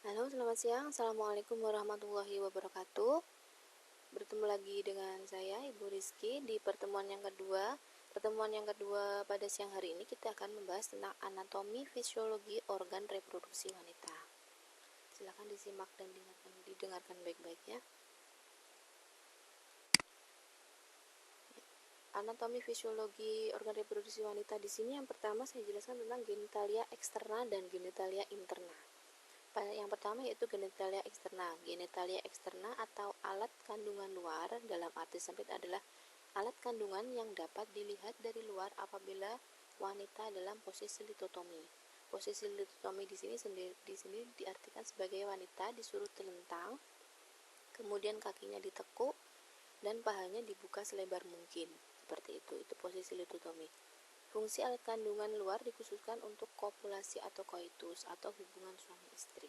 Halo, selamat siang. Assalamualaikum warahmatullahi wabarakatuh. Bertemu lagi dengan saya, Ibu Rizky, di pertemuan yang kedua. Pertemuan yang kedua pada siang hari ini kita akan membahas tentang anatomi fisiologi organ reproduksi wanita. Silakan disimak dan didengarkan baik-baik ya. Anatomi fisiologi organ reproduksi wanita di sini yang pertama saya jelaskan tentang genitalia eksterna dan genitalia interna. Yang pertama yaitu genitalia eksterna. Genitalia eksterna atau alat kandungan luar dalam arti sempit adalah alat kandungan yang dapat dilihat dari luar apabila wanita dalam posisi litotomi. Posisi litotomi di sini diartikan sebagai wanita disuruh telentang, kemudian kakinya ditekuk dan pahanya dibuka selebar mungkin. Seperti itu posisi litotomi. Fungsi alat kandungan luar dikhususkan untuk kopulasi atau koitus atau hubungan suami istri.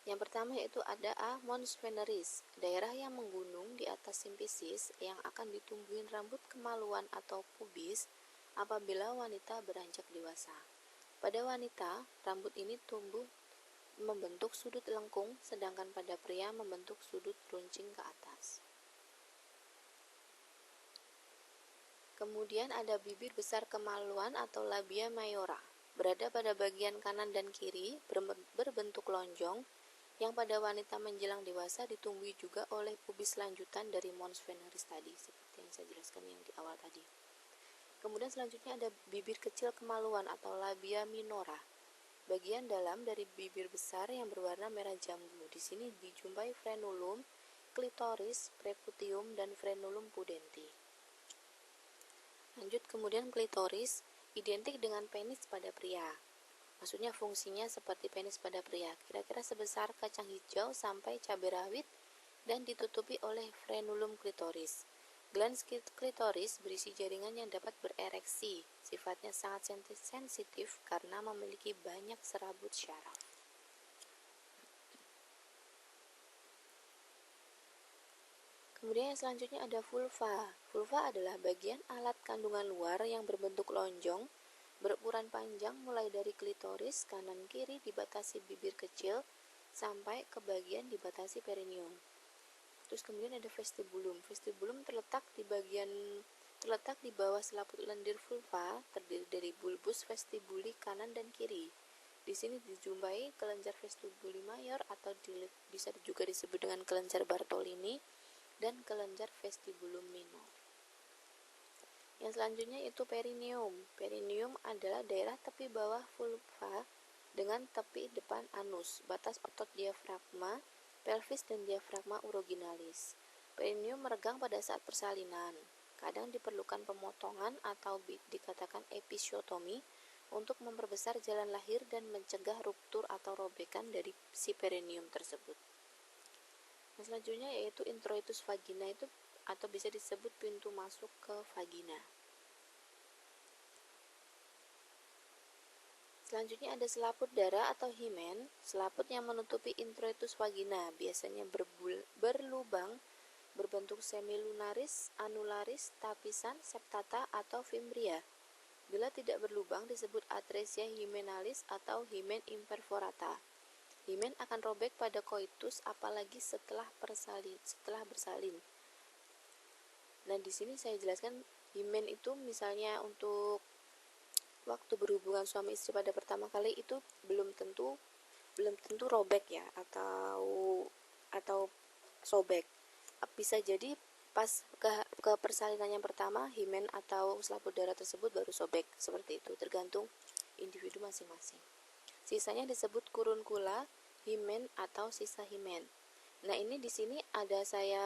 Yang pertama yaitu ada A. Mons veneris, daerah yang menggunung di atas simfisis yang akan ditumbuhin rambut kemaluan atau pubis apabila wanita beranjak dewasa. Pada wanita, rambut ini tumbuh membentuk sudut lengkung, sedangkan pada pria membentuk sudut runcing ke atas. Kemudian ada bibir besar kemaluan atau labia mayora, berada pada bagian kanan dan kiri, berbentuk lonjong, yang pada wanita menjelang dewasa ditumbuhi juga oleh pubis lanjutan dari mons veneris tadi, seperti yang saya jelaskan yang di awal tadi. Kemudian selanjutnya ada bibir kecil kemaluan atau labia minora, bagian dalam dari bibir besar yang berwarna merah jambu. Di sini dijumpai frenulum, klitoris, preputium, dan frenulum pudenti. Lanjut, kemudian klitoris identik dengan penis pada pria. Maksudnya fungsinya seperti penis pada pria, kira-kira sebesar kacang hijau sampai cabai rawit dan ditutupi oleh frenulum klitoris. Glans klitoris berisi jaringan yang dapat berereksi, sifatnya sangat sensitif karena memiliki banyak serabut syaraf. Kemudian yang selanjutnya ada vulva. Vulva adalah bagian alat kandungan luar yang berbentuk lonjong, berukuran panjang mulai dari klitoris kanan kiri dibatasi bibir kecil sampai ke bagian dibatasi perineum. Terus kemudian ada vestibulum. Vestibulum terletak di bawah selaput lendir vulva, terdiri dari bulbus vestibuli kanan dan kiri. Di sini dijumpai kelenjar vestibuli mayor atau bisa juga disebut dengan kelenjar Bartolini dan kelenjar vestibulum minor. Yang selanjutnya itu perineum. Perineum adalah daerah tepi bawah vulva dengan tepi depan anus, batas otot diafragma, pelvis dan diafragma uroginalis. Perineum meregang pada saat persalinan. Kadang diperlukan pemotongan atau dikatakan episiotomi untuk memperbesar jalan lahir dan mencegah ruptur atau robekan dari si perineum tersebut. Nah, selanjutnya yaitu introitus vagina itu atau bisa disebut pintu masuk ke vagina. Selanjutnya ada selaput darah atau himen, selaput yang menutupi introitus vagina, biasanya berlubang, berbentuk semilunaris, anularis, tapisan, septata, atau fimbria. Bila tidak berlubang disebut atresia hymenalis atau hymen imperforata. Himen akan robek pada koitus apalagi setelah bersalin. Nah, di sini saya jelaskan himen itu misalnya untuk waktu berhubungan suami istri pada pertama kali itu belum tentu robek ya atau sobek. Bisa jadi pas ke persalinan yang pertama himen atau selaput darah tersebut baru sobek, seperti itu, tergantung individu masing-masing. Sisanya disebut kurunkula, himen atau sisa himen. Nah, ini di sini ada saya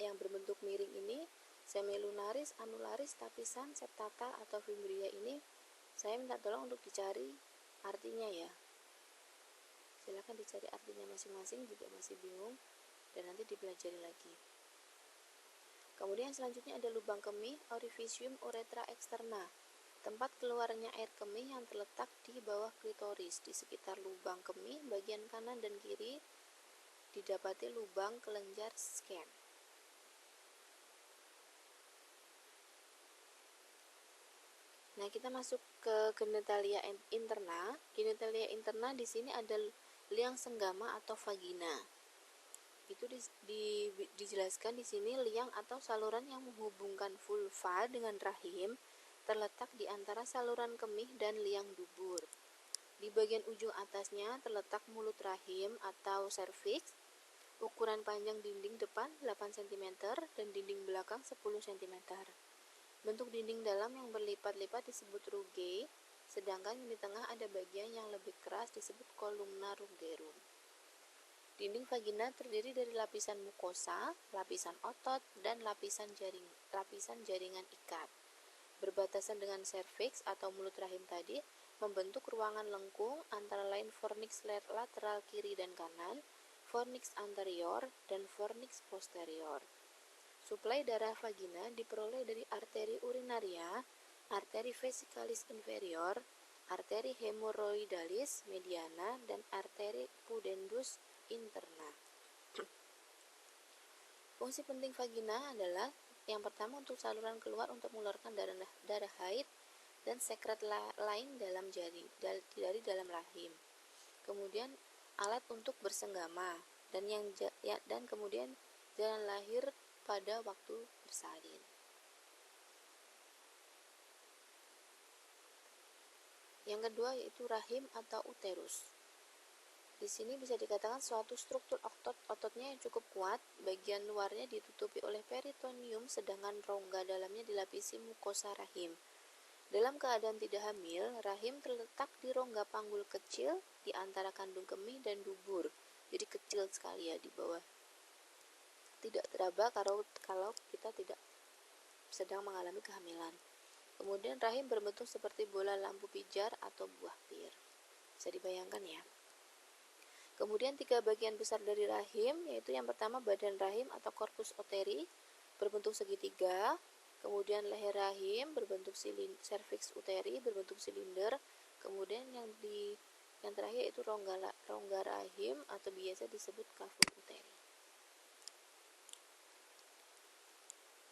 yang berbentuk miring ini, semilunaris, anularis, tapisan, septata atau fimbria ini saya minta tolong untuk dicari artinya ya. Silakan dicari artinya masing-masing jika masih bingung dan nanti dipelajari lagi. Kemudian selanjutnya ada lubang kemih, orificium uretra externa, tempat keluarnya air kemih yang terletak di bawah klitoris. Di sekitar lubang kemih bagian kanan dan kiri didapati lubang kelenjar scan. Nah, kita masuk ke genitalia interna. Genitalia interna di sini ada liang senggama atau vagina. Itu dijelaskan di sini liang atau saluran yang menghubungkan vulva dengan rahim terletak di antara saluran kemih dan liang dubur. Di bagian ujung atasnya terletak mulut rahim atau serviks. Ukuran panjang dinding depan 8 cm dan dinding belakang 10 cm. Bentuk dinding dalam yang berlipat-lipat disebut rugae, sedangkan di tengah ada bagian yang lebih keras disebut columna rugerum. Dinding vagina terdiri dari lapisan mukosa, lapisan otot, dan lapisan jaringan ikat. Berbatasan dengan serviks atau mulut rahim tadi, membentuk ruangan lengkung antara lain fornix lateral kiri dan kanan, fornix anterior, dan fornix posterior. Suplai darah vagina diperoleh dari arteri urinaria, arteri vesicalis inferior, arteri hemoroidalis mediana, dan arteri pudendus interna. Fungsi penting vagina adalah yang pertama untuk saluran keluar untuk mengeluarkan darah haid dan sekret lain dari dalam rahim. Kemudian alat untuk bersenggama dan kemudian jalan lahir pada waktu bersalin. Yang kedua yaitu rahim atau uterus. Di sini bisa dikatakan suatu struktur ototnya yang cukup kuat, bagian luarnya ditutupi oleh peritoneum sedangkan rongga dalamnya dilapisi mukosa rahim. Dalam keadaan tidak hamil, rahim terletak di rongga panggul kecil di antara kandung kemih dan dubur. Jadi kecil sekali ya di bawah. Tidak teraba kalau kita tidak sedang mengalami kehamilan. Kemudian rahim berbentuk seperti bola lampu pijar atau buah pir. Bisa dibayangkan ya. Kemudian 3 bagian besar dari rahim, yaitu yang pertama badan rahim atau corpus uteri berbentuk segitiga, kemudian leher rahim berbentuk cervix uteri berbentuk silinder, kemudian yang terakhir itu rongga rahim atau biasa disebut cavum uteri.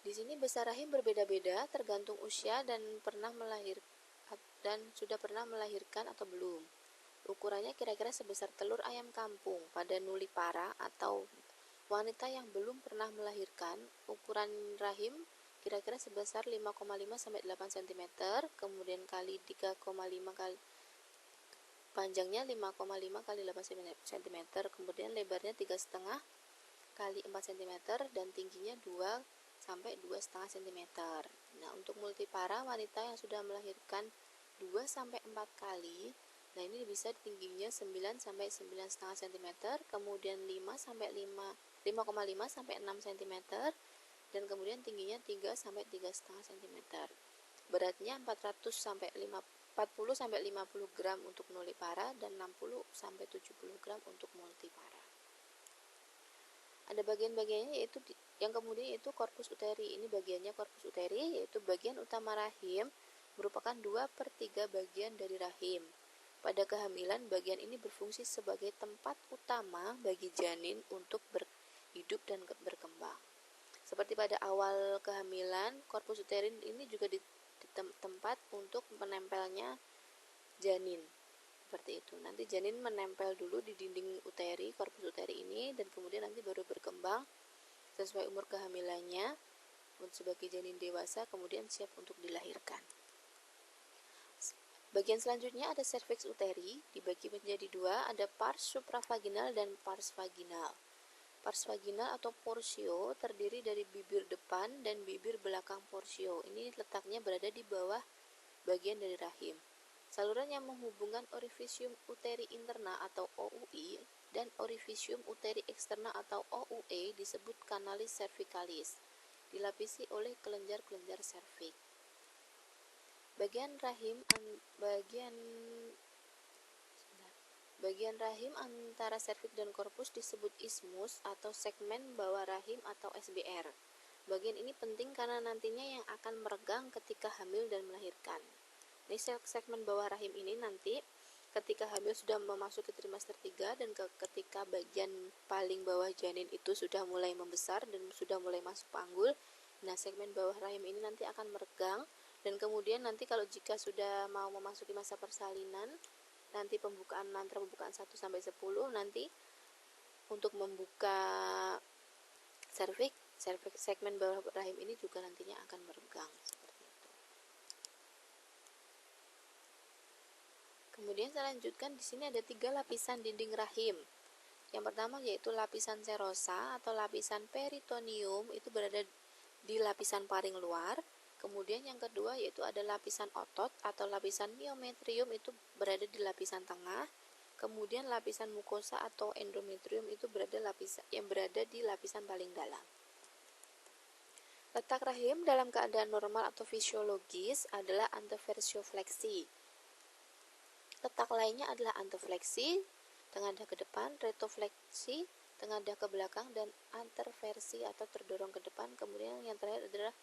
Di sini besar rahim berbeda-beda tergantung usia dan sudah pernah melahirkan atau belum. Ukurannya kira-kira sebesar telur ayam kampung pada nulipara atau wanita yang belum pernah melahirkan. Ukuran rahim kira-kira sebesar 5,5 sampai 8 cm, kemudian kali 3,5 kali panjangnya 5,5 kali 8 cm, kemudian lebarnya 3,5 kali 4 cm dan tingginya 2 sampai 2,5 cm. Nah, untuk multipara wanita yang sudah melahirkan 2 sampai 4 kali, nah ini bisa tingginya 9 sampai 9,5 cm, kemudian 5,5 sampai 6 cm dan kemudian tingginya 3 sampai 3,5 cm. Beratnya 40 sampai 50 gram untuk nulipara dan 60 sampai 70 gram untuk multipara. Ada bagian-bagiannya yaitu yang kemudian yaitu corpus uteri. Ini bagiannya corpus uteri, yaitu bagian utama rahim, merupakan 2/3 bagian dari rahim. Pada kehamilan, bagian ini berfungsi sebagai tempat utama bagi janin untuk berhidup dan berkembang. Seperti pada awal kehamilan, corpus uterin ini juga di tempat untuk menempelnya janin. Seperti itu. Nanti janin menempel dulu di dinding uteri, corpus uteri ini, dan kemudian nanti baru berkembang sesuai umur kehamilannya sebagai janin dewasa, kemudian siap untuk dilahirkan. Bagian selanjutnya ada cervix uteri, dibagi menjadi 2, ada pars supravaginal dan pars vaginal. Pars vaginal atau portio terdiri dari bibir depan dan bibir belakang portio. Ini letaknya berada di bawah bagian dari rahim. Saluran yang menghubungkan orifisium uteri interna atau OUI dan orifisium uteri eksterna atau OUE disebut canalis cervicalis, dilapisi oleh kelenjar-kelenjar serviks. Bagian rahim antara serviks dan korpus disebut isthmus atau segmen bawah rahim atau SBR. Bagian ini penting karena nantinya yang akan meregang ketika hamil dan melahirkan. Ini segmen bawah rahim ini nanti ketika hamil sudah memasuki trimester 3 dan ketika bagian paling bawah janin itu sudah mulai membesar dan sudah mulai masuk panggul, nah segmen bawah rahim ini nanti akan meregang, Dan kemudian nanti kalau jika sudah mau memasuki masa persalinan, nanti antara pembukaan 1 sampai 10, nanti untuk membuka serviks segmen bawah rahim ini juga nantinya akan meregang seperti itu. Kemudian saya lanjutkan, di sini ada 3 lapisan dinding rahim. Yang pertama yaitu lapisan serosa atau lapisan peritoneum, itu berada di lapisan paring luar. Kemudian yang kedua yaitu ada lapisan otot atau lapisan myometrium, itu berada di lapisan tengah. Kemudian lapisan mukosa atau endometrium itu berada di lapisan paling dalam. Letak rahim dalam keadaan normal atau fisiologis adalah anteversiofleksi. Letak lainnya adalah antefleksi, tengadah ke depan, retrofleksi, tengadah ke belakang, dan anterversi atau terdorong ke depan. Kemudian yang terakhir adalah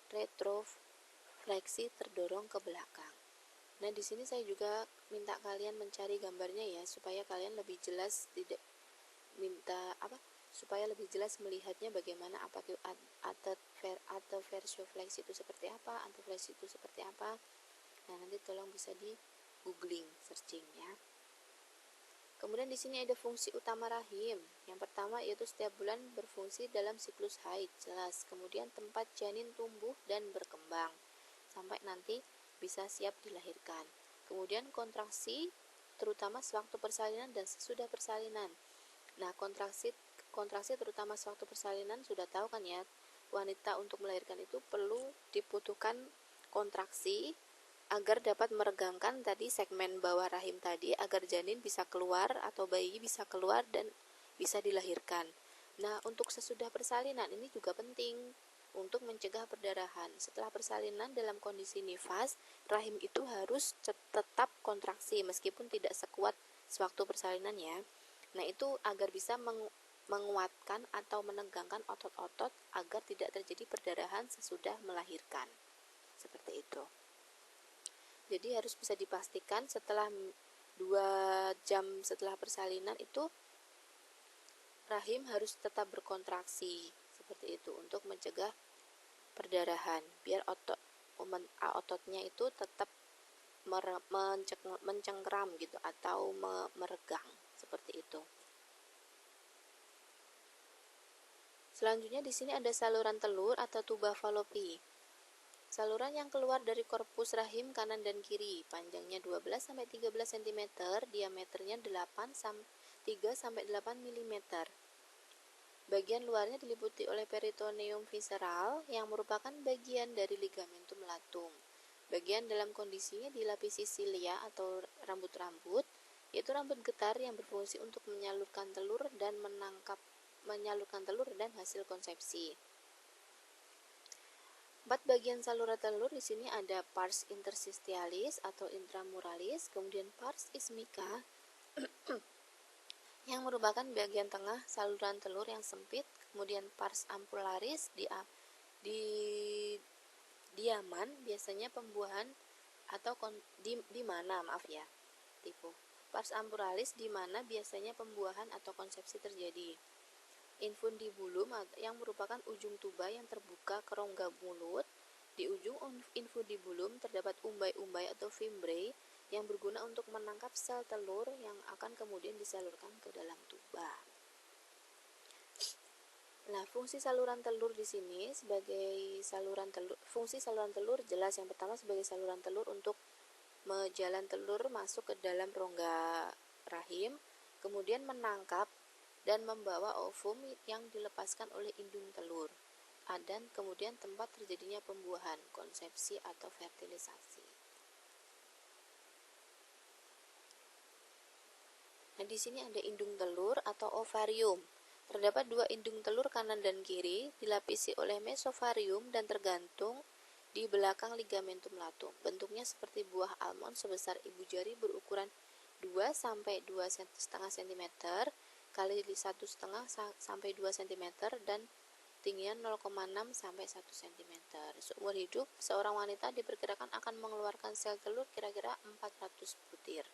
retrofleksi, terdorong ke belakang. Nah, di sini saya juga minta kalian mencari gambarnya ya, supaya kalian lebih jelas, supaya lebih jelas melihatnya bagaimana, apa itu anteversiofleksi itu seperti apa, antefleksi itu seperti apa. Nah, nanti tolong bisa di googling, searching ya. Kemudian di sini ada fungsi utama rahim. Yang pertama yaitu setiap bulan berfungsi dalam siklus haid, jelas. Kemudian tempat janin tumbuh dan berkembang sampai nanti bisa siap dilahirkan. Kemudian kontraksi terutama sewaktu persalinan dan sesudah persalinan. Nah, kontraksi terutama sewaktu persalinan sudah tahu kan ya, wanita untuk melahirkan itu perlu dibutuhkan kontraksi agar dapat meregangkan tadi segmen bawah rahim tadi, agar janin bisa keluar atau bayi bisa keluar dan bisa dilahirkan. Nah, untuk sesudah persalinan ini juga penting untuk mencegah perdarahan. Setelah persalinan dalam kondisi nifas, rahim itu harus tetap kontraksi meskipun tidak sekuat sewaktu persalinan ya. Nah, itu agar bisa menguatkan atau menegangkan otot-otot agar tidak terjadi perdarahan sesudah melahirkan. Seperti itu. Jadi harus bisa dipastikan setelah 2 jam setelah persalinan itu rahim harus tetap berkontraksi seperti itu untuk mencegah perdarahan, biar ototnya itu tetap mencengkeram gitu atau meregang seperti itu. Selanjutnya di sini ada saluran telur atau tuba falopi. Saluran yang keluar dari korpus rahim kanan dan kiri, panjangnya 12-13 cm, diameternya 3-8 mm. Bagian luarnya diliputi oleh peritoneum visceral yang merupakan bagian dari ligamentum latum. Bagian dalam kondisinya dilapisi silia atau rambut-rambut, yaitu rambut getar yang berfungsi untuk menyalurkan telur dan hasil konsepsi. 4 bagian saluran telur di sini ada pars interstitialis atau intramuralis, kemudian pars ismica yang merupakan bagian tengah saluran telur yang sempit, kemudian pars ampullaris di diaman, biasanya pembuahan atau di mana pars ampullaris di mana biasanya pembuahan atau konsepsi terjadi. Infundibulum yang merupakan ujung tuba yang terbuka ke rongga mulut. Di ujung infundibulum terdapat umbai-umbai atau fimbrae yang berguna untuk menangkap sel telur yang akan kemudian disalurkan ke dalam tuba. Nah, fungsi saluran telur di sini sebagai fungsi saluran telur jelas. Yang pertama sebagai saluran telur untuk jalan telur masuk ke dalam rongga rahim, kemudian menangkap dan membawa ovum yang dilepaskan oleh indung telur, dan kemudian tempat terjadinya pembuahan, konsepsi atau fertilisasi. Nah, di sini ada indung telur atau ovarium. Terdapat 2 indung telur kanan dan kiri, dilapisi oleh mesovarium dan tergantung di belakang ligamentum latum. Bentuknya seperti buah almond sebesar ibu jari, berukuran 2-2,5 cm kali 1,5 sampai 2 cm dan tingginya 0,6 sampai 1 cm. Seumur hidup, seorang wanita diperkirakan akan mengeluarkan sel telur kira-kira 400 butir.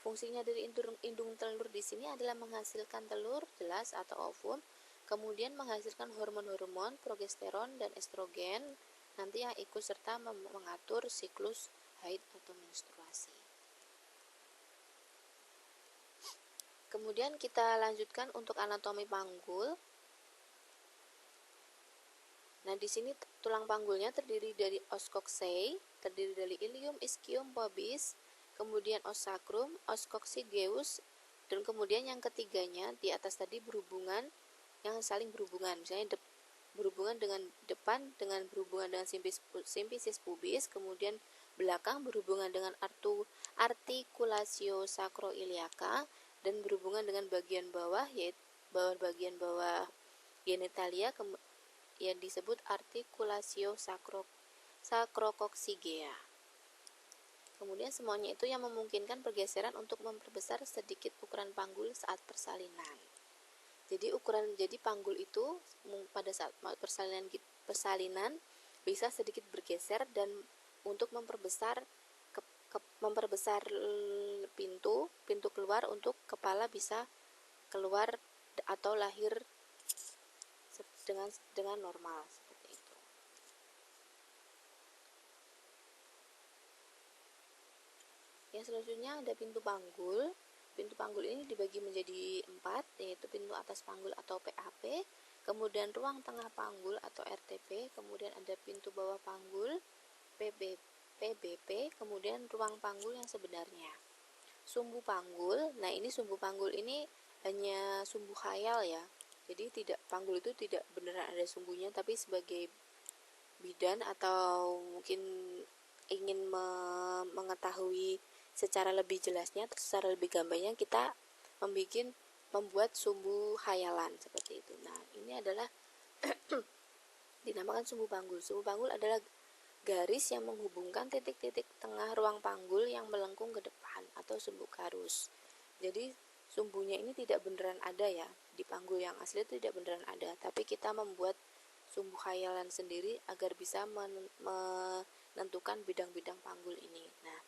Fungsinya dari indung telur di sini adalah menghasilkan telur jelas atau ovum, kemudian menghasilkan hormon-hormon progesteron dan estrogen, nanti yang ikut serta mengatur siklus haid atau menstruasi. Kemudian kita lanjutkan untuk anatomi panggul. Nah, di sini tulang panggulnya terdiri dari os coxae, terdiri dari ilium, ischium, pubis, kemudian os sacrum, os coccygeus, dan kemudian yang ketiganya di atas tadi berhubungan, yang saling berhubungan, misalnya berhubungan dengan depan dengan berhubungan dengan simfisis pubis, kemudian belakang berhubungan dengan articulatio sacroiliaca, dan berhubungan dengan bagian bawah, yaitu bagian bawah genitalia yang disebut articulatio sacrococcygeal. Kemudian semuanya itu yang memungkinkan pergeseran untuk memperbesar sedikit ukuran panggul saat persalinan. Jadi panggul itu pada saat persalinan bisa sedikit bergeser, dan untuk memperbesar pintu keluar untuk kepala bisa keluar atau lahir dengan normal seperti itu. Yang selanjutnya ada pintu panggul. Pintu panggul ini dibagi menjadi 4, yaitu pintu atas panggul atau PAP, kemudian ruang tengah panggul atau RTP, kemudian ada pintu bawah panggul PBP, kemudian ruang panggul yang sebenarnya. Sumbu panggul, nah ini sumbu panggul ini hanya sumbu khayal ya. Jadi panggul itu tidak beneran ada sumbunya, tapi sebagai bidan atau mungkin ingin mengetahui secara lebih jelasnya atau secara lebih gambarnya, kita membuat sumbu khayalan seperti itu. Nah, ini adalah dinamakan sumbu panggul. Sumbu panggul adalah garis yang menghubungkan titik-titik tengah ruang panggul yang melengkung ke depan atau sumbu karus. Jadi sumbunya ini tidak beneran ada ya, di panggul yang asli itu tidak beneran ada, tapi kita membuat sumbu khayalan sendiri agar bisa menentukan bidang-bidang panggul ini. Nah,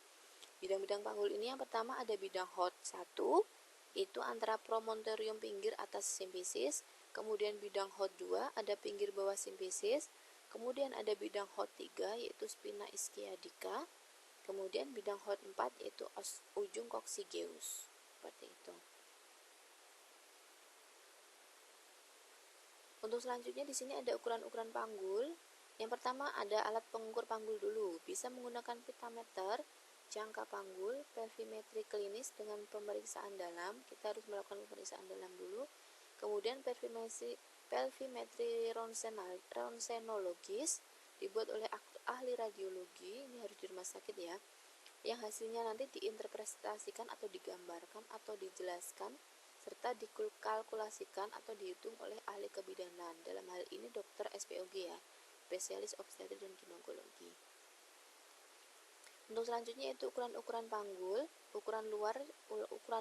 bidang-bidang panggul ini yang pertama ada bidang HOT 1, itu antara promontorium pinggir atas simfisis, kemudian bidang HOT 2 ada pinggir bawah simfisis, kemudian ada bidang HOT 3 yaitu spina ischiadica, kemudian bidang HOT 4 yaitu ujung coccygeus. Seperti itu. Untuk selanjutnya di sini ada ukuran-ukuran panggul. Yang pertama ada alat pengukur panggul dulu, bisa menggunakan pitameter, jangka panggul, pelvimetri klinis dengan pemeriksaan dalam. Kita harus melakukan pemeriksaan dalam dulu. Kemudian pelvimetri ronsenologis dibuat oleh ahli radiologi, ini harus di rumah sakit ya, yang hasilnya nanti diinterpretasikan atau digambarkan atau dijelaskan serta dikalkulasikan atau dihitung oleh ahli kebidanan. Dalam hal ini dokter SPOG ya, spesialis obstetri dan ginekologi. Untuk selanjutnya itu ukuran-ukuran panggul. Ukuran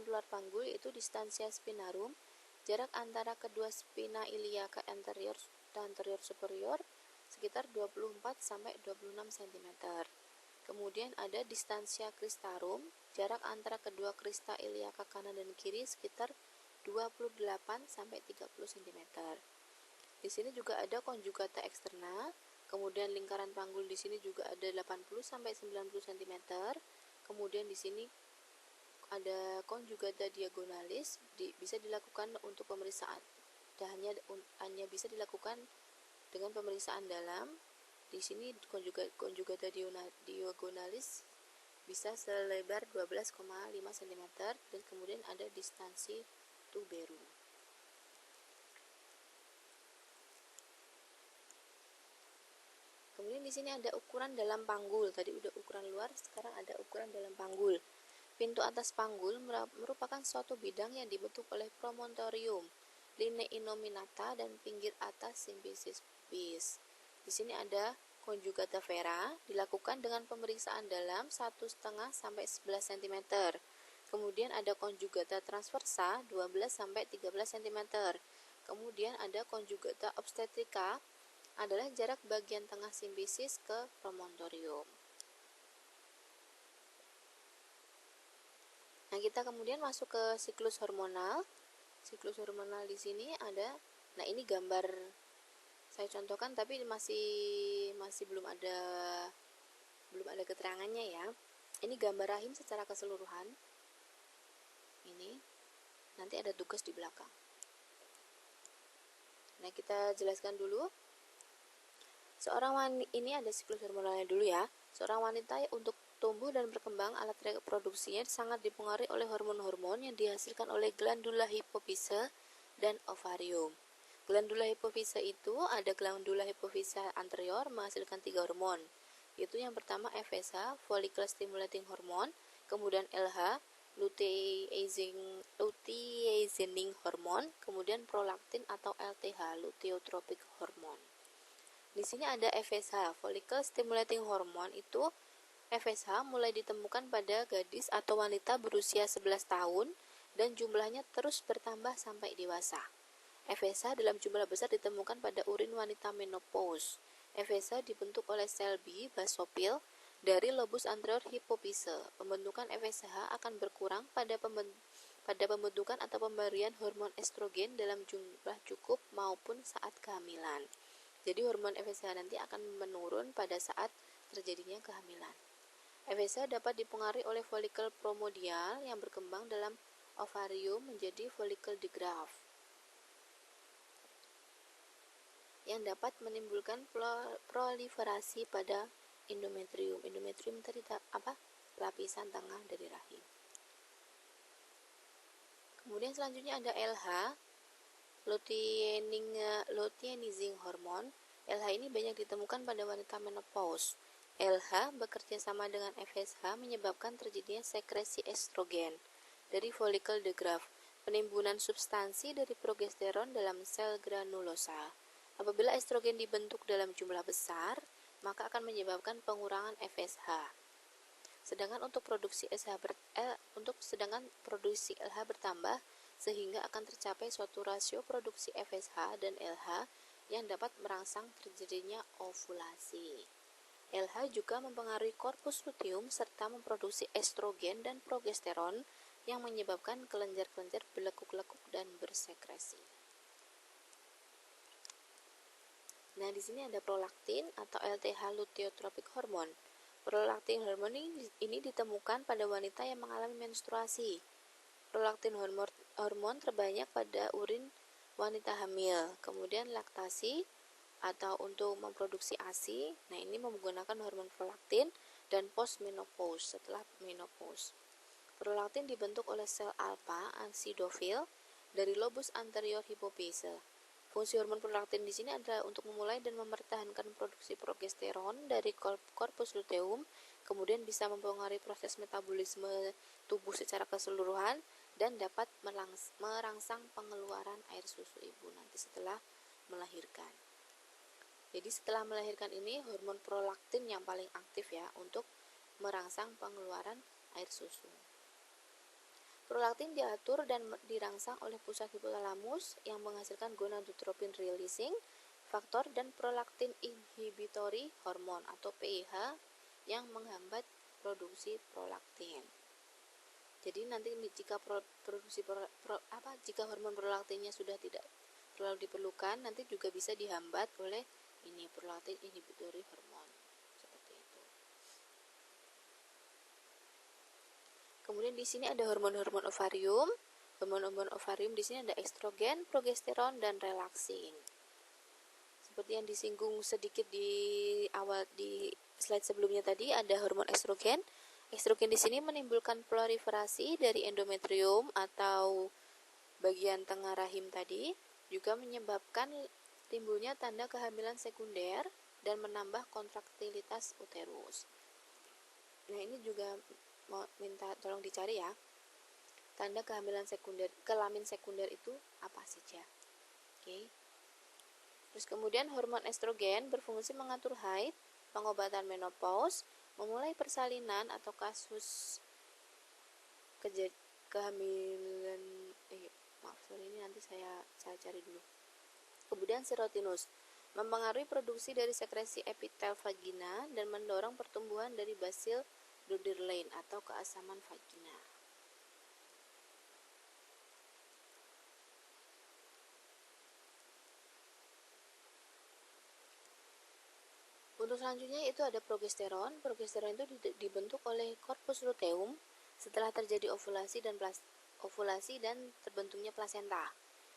luar panggul itu distansia spinarum, jarak antara kedua spina iliaca anterior dan anterior superior sekitar 24 sampai 26 cm. Kemudian ada distansia cristarum, jarak antara kedua krista iliaca kanan dan kiri sekitar 28 sampai 30 cm. Di sini juga ada konjugata eksterna, kemudian lingkaran panggul di sini juga ada 80 sampai 90 cm. Kemudian di sini ada konjugata diagonalis, bisa dilakukan untuk pemeriksaan. Hanya bisa dilakukan dengan pemeriksaan dalam. Di sini konjugata diagonalis bisa selebar 12,5 cm, dan kemudian ada distansi tuberum. Kemudian di sini ada ukuran dalam panggul. Tadi udah ukuran luar, sekarang ada ukuran dalam panggul. Pintu atas panggul merupakan suatu bidang yang dibentuk oleh promontorium, linea innominata, dan pinggir atas simfisis pubis. Di sini ada konjugata vera, dilakukan dengan pemeriksaan dalam 1,5 sampai 11 cm. Kemudian ada konjugata transversa 12 sampai 13 cm. Kemudian ada konjugata obstetrika, adalah jarak bagian tengah simfisis ke promontorium. Nah, kita kemudian masuk ke siklus hormonal. Siklus hormonal di sini ada, nah ini gambar saya contohkan, tapi masih belum ada keterangannya ya. Ini gambar rahim secara keseluruhan. Ini nanti ada tugas di belakang. Nah, kita jelaskan dulu. Ini ada siklus hormonalnya dulu ya. Seorang wanita untuk tumbuh dan berkembang, alat reproduksinya sangat dipengaruhi oleh hormon-hormon yang dihasilkan oleh glandula hipofise dan ovarium. Glandula hipofise itu ada glandula hipofise anterior menghasilkan 3 hormon, yaitu yang pertama FSH, follicle stimulating hormone, kemudian LH, luteinizing hormone, kemudian prolaktin atau LTH, luteotropic hormone. Di sini ada FSH, follicle stimulating hormone. Itu FSH mulai ditemukan pada gadis atau wanita berusia 11 tahun dan jumlahnya terus bertambah sampai dewasa. FSH dalam jumlah besar ditemukan pada urin wanita menopause. FSH dibentuk oleh sel B basofil dari lobus anterior hipofise. Pembentukan FSH akan berkurang pada pembentukan atau pemberian hormon estrogen dalam jumlah cukup maupun saat kehamilan. Jadi hormon FSH nanti akan menurun pada saat terjadinya kehamilan. FSH dapat dipengaruhi oleh folikel primordial yang berkembang dalam ovarium menjadi folikel de Graaff, yang dapat menimbulkan proliferasi pada endometrium. Endometrium tadi lapisan tengah dari rahim. Kemudian selanjutnya ada LH, luteinizing hormone. LH ini banyak ditemukan pada wanita menopause. LH bekerja sama dengan FSH menyebabkan terjadinya sekresi estrogen dari folikel de Graaff, penimbunan substansi dari progesteron dalam sel granulosa. Apabila estrogen dibentuk dalam jumlah besar, maka akan menyebabkan pengurangan FSH. Sedangkan produksi LH bertambah, sehingga akan tercapai suatu rasio produksi FSH dan LH yang dapat merangsang terjadinya ovulasi. LH juga mempengaruhi korpus luteum serta memproduksi estrogen dan progesteron yang menyebabkan kelenjar-kelenjar berlekuk-lekuk dan bersekresi. Nah, di sini ada prolaktin atau LTH, luteotropic hormone. Prolaktin hormon ini ditemukan pada wanita yang mengalami menstruasi. Prolaktin hormon terbanyak pada urin wanita hamil, kemudian laktasi atau untuk memproduksi ASI. Nah, ini menggunakan hormon prolaktin dan postmenopause, setelah menopause. Prolaktin dibentuk oleh sel alpha acidofil dari lobus anterior hipofise. Fungsi hormon prolaktin di sini adalah untuk memulai dan mempertahankan produksi progesteron dari korpus luteum, kemudian bisa mempengaruhi proses metabolisme tubuh secara keseluruhan dan dapat merangsang pengeluaran air susu ibu nanti setelah melahirkan. Jadi setelah melahirkan ini hormon prolaktin yang paling aktif ya untuk merangsang pengeluaran air susu. Prolaktin diatur dan dirangsang oleh pusat hipotalamus yang menghasilkan gonadotropin releasing faktor dan prolaktin inhibitory hormone atau PIH yang menghambat produksi prolaktin. Jadi nanti jika jika hormon prolaktinnya sudah tidak terlalu diperlukan, nanti juga bisa dihambat oleh ini prolaktin inhibitory hormone. Seperti itu. Kemudian di sini ada hormon-hormon ovarium. Hormon-hormon ovarium di sini ada estrogen, progesteron, dan relaxing. Seperti yang disinggung sedikit di awal di slide sebelumnya tadi, ada hormon estrogen. Estrogen di sini menimbulkan proliferasi dari endometrium atau bagian tengah rahim tadi, juga menyebabkan timbulnya tanda kehamilan sekunder dan menambah kontraktilitas uterus. Nah, ini juga mau minta tolong dicari ya. Tanda kehamilan sekunder, kelamin sekunder itu apa saja? Oke. Terus kemudian hormon estrogen berfungsi mengatur haid, pengobatan menopause, memulai persalinan atau kasus kehamilan ini nanti saya cari dulu. Kemudian serotinus mempengaruhi produksi dari sekresi epitel vagina dan mendorong pertumbuhan dari basil Dudley atau keasaman vagina. Untuk selanjutnya itu ada progesteron. Progesteron itu dibentuk oleh korpus luteum setelah terjadi ovulasi dan terbentuknya plasenta.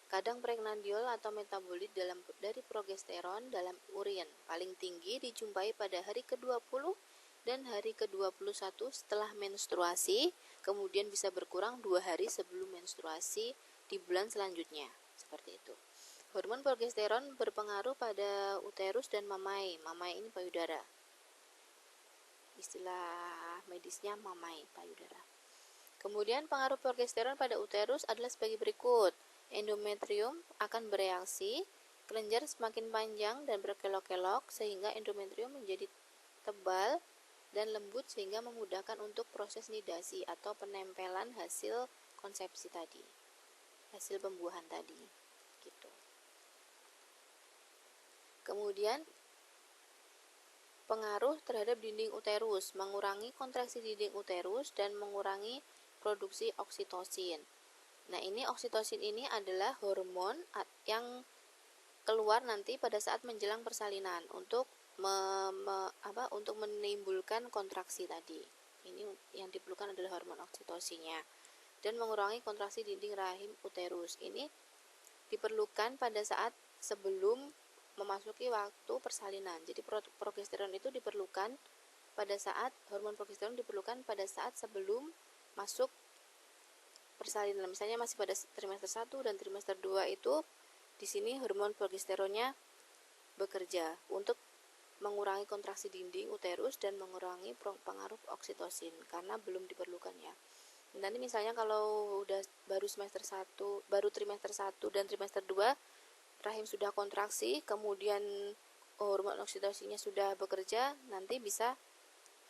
Kadang pregnandiol atau metabolit dari progesteron dalam urin paling tinggi dijumpai pada hari ke-20 dan hari ke-21 setelah menstruasi, kemudian bisa berkurang 2 hari sebelum menstruasi di bulan selanjutnya. Seperti itu. Hormon progesteron berpengaruh pada uterus dan mamai. Mamai ini payudara. Istilah medisnya mamai, payudara. Kemudian pengaruh progesteron pada uterus adalah sebagai berikut. Endometrium akan bereaksi, kelenjar semakin panjang dan berkelok-kelok sehingga endometrium menjadi tebal dan lembut sehingga memudahkan untuk proses nidasi atau penempelan hasil konsepsi tadi, hasil pembuahan tadi, gitu. Kemudian pengaruh terhadap dinding uterus, mengurangi kontraksi dinding uterus dan mengurangi produksi oksitosin. Nah, ini oksitosin ini adalah hormon yang keluar nanti pada saat menjelang persalinan untuk untuk menimbulkan kontraksi tadi. Ini yang diperlukan adalah hormon oksitosinnya dan mengurangi kontraksi dinding rahim uterus. Ini diperlukan pada saat sebelum memasuki waktu persalinan. Jadi progesteron itu diperlukan pada saat sebelum masuk persalinan. Misalnya masih pada trimester 1 dan trimester 2 itu di sini hormon progesteronnya bekerja untuk mengurangi kontraksi dinding uterus dan mengurangi pengaruh oksitosin karena belum diperlukan ya. Nanti misalnya kalau udah baru trimester 1 dan trimester 2 rahim sudah kontraksi, kemudian hormon oksitosinnya sudah bekerja, nanti bisa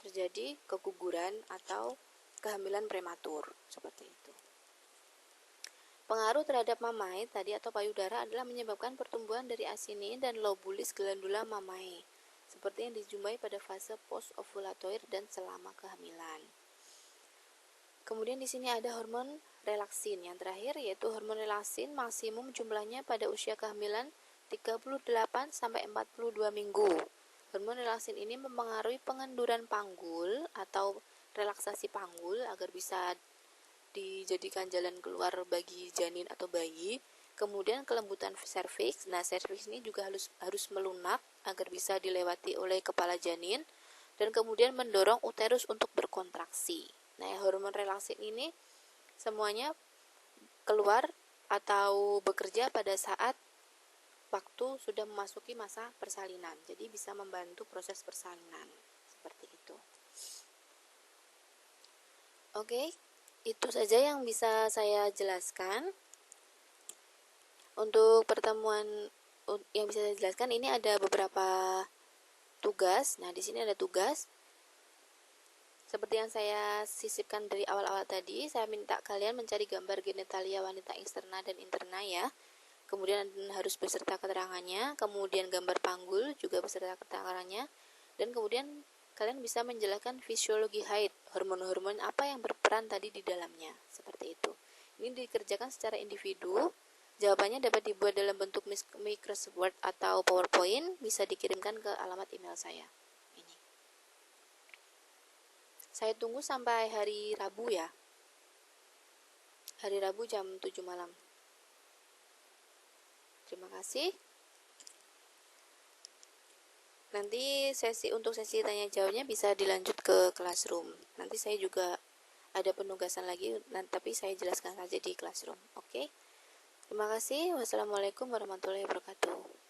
terjadi keguguran atau kehamilan prematur, seperti itu. Pengaruh terhadap mamai tadi atau payudara adalah menyebabkan pertumbuhan dari asini dan lobulis glandula mamai, seperti yang dijumpai pada fase post-ovulatoir dan selama kehamilan. Kemudian di sini ada hormon relaksin yang terakhir, yaitu hormon relaksin maksimum jumlahnya pada usia kehamilan 38 sampai 42 minggu. Hormon relaksin ini mempengaruhi pengenduran panggul atau relaksasi panggul agar bisa dijadikan jalan keluar bagi janin atau bayi. Kemudian kelembutan serviks. Nah, serviks ini juga harus melunak agar bisa dilewati oleh kepala janin dan kemudian mendorong uterus untuk berkontraksi. Nah, hormon relaksin ini semuanya keluar atau bekerja pada saat waktu sudah memasuki masa persalinan. Jadi bisa membantu proses persalinan. Seperti itu. Oke, itu saja yang bisa saya jelaskan. Untuk pertemuan yang bisa saya jelaskan ini ada beberapa tugas. Nah, di sini ada tugas. Seperti yang saya sisipkan dari awal-awal tadi, saya minta kalian mencari gambar genitalia wanita eksterna dan interna ya. Kemudian harus beserta keterangannya, kemudian gambar panggul juga beserta keterangannya, dan kemudian kalian bisa menjelaskan fisiologi haid, hormon-hormon apa yang berperan tadi di dalamnya, seperti itu. Ini dikerjakan secara individu. Jawabannya dapat dibuat dalam bentuk Microsoft Word atau PowerPoint, bisa dikirimkan ke alamat email saya. Saya tunggu sampai hari Rabu ya. Hari Rabu jam 7 malam. Terima kasih. Nanti untuk sesi tanya jawabnya bisa dilanjut ke classroom. Nanti saya juga ada penugasan lagi, tapi saya jelaskan saja di classroom. Oke. Terima kasih. Wassalamualaikum warahmatullahi wabarakatuh.